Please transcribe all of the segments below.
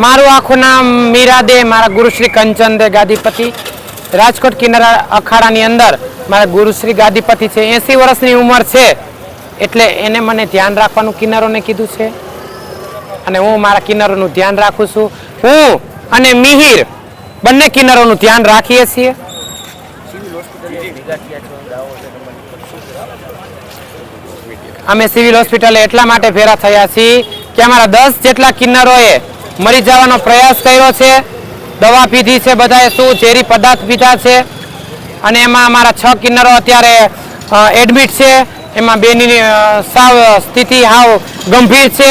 મારું આખું નામ મીરા દે, મારા ગુરુશ્રી કંચન દે ગાદીપતિ. રાજકોટ કિન્નર અખાડાની અંદર મારા ગુરુશ્રી ગાદીપતિ છે. 80 વર્ષની ઉંમર છે, એટલે એને મને ધ્યાન રાખવાનું કિન્નરોને કીધું છે અને હું મારા કિન્નરોનું ધ્યાન રાખું છું. હું અને મિહિર બંને કિન્નરોનું ધ્યાન રાખીએ છીએ. અમે સિવિલ હોસ્પિટલે એટલા માટે ભેરા થયા છીએ કે અમારા 10 જેટલા કિન્નરોએ મરી જવાનો પ્રયાસ કર્યો છે, દવા પીધી છે, બધાએ શું ઝેરી પદાર્થ પીધા છે અને એમાં અમારા 6 કિન્નરો અત્યારે એડમિટ છે. એમાં બેની સાવ સ્થિતિ હાવ ગંભીર છે.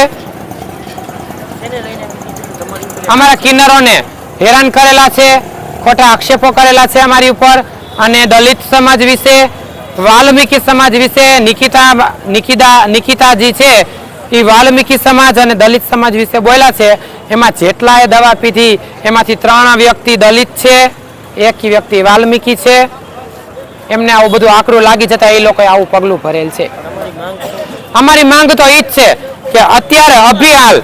અમારા કિન્નરોને હેરાન કરેલા છે, ખોટા આક્ષેપો કરેલા છે અમારી ઉપર અને દલિત સમાજ વિશે, વાલ્મીકી સમાજ વિશે, નિકિતાજી છે એ વાલ્મીકી સમાજ અને દલિત સમાજ વિશે બોલ્યા છે. એમાં જેટલાએ દવા પીધી એમાંથી 3 વ્યક્તિ દલિત છે, 1 વ્યક્તિ વાલ્મીકી છે. એમને આવું બધું આકરું લાગી જતા એ લોકોએ આવું પગલું ભરેલ છે. અમારી માંગ તો એ જ છે કે અત્યારે અભિહાલ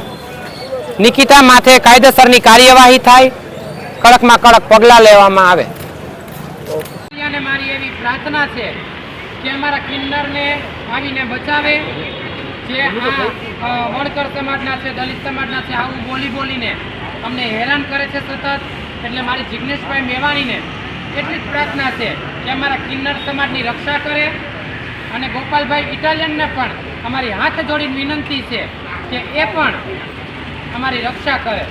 નિકિતા માથે કાયદેસરની કાર્યવાહી થાય, કડકમાં કડક પગલાં લેવામાં આવે. મારી એવી પ્રાર્થના છે કે અમારા કિન્નરને આવીને બચાવે. જે વણકર સમાજના છે, દલિત સમાજના છે, આવું બોલીને અમને હેરાન કરે છે સતત. એટલે મારી જિગ્નેશભાઈ મેવાણીને એટલી જ પ્રાર્થના છે કે અમારા કિન્નર સમાજની રક્ષા કરે અને ગોપાલભાઈ ઇટાલિયનને પણ અમારી હાથ જોડીને વિનંતી છે કે એ પણ અમારી રક્ષા કરે.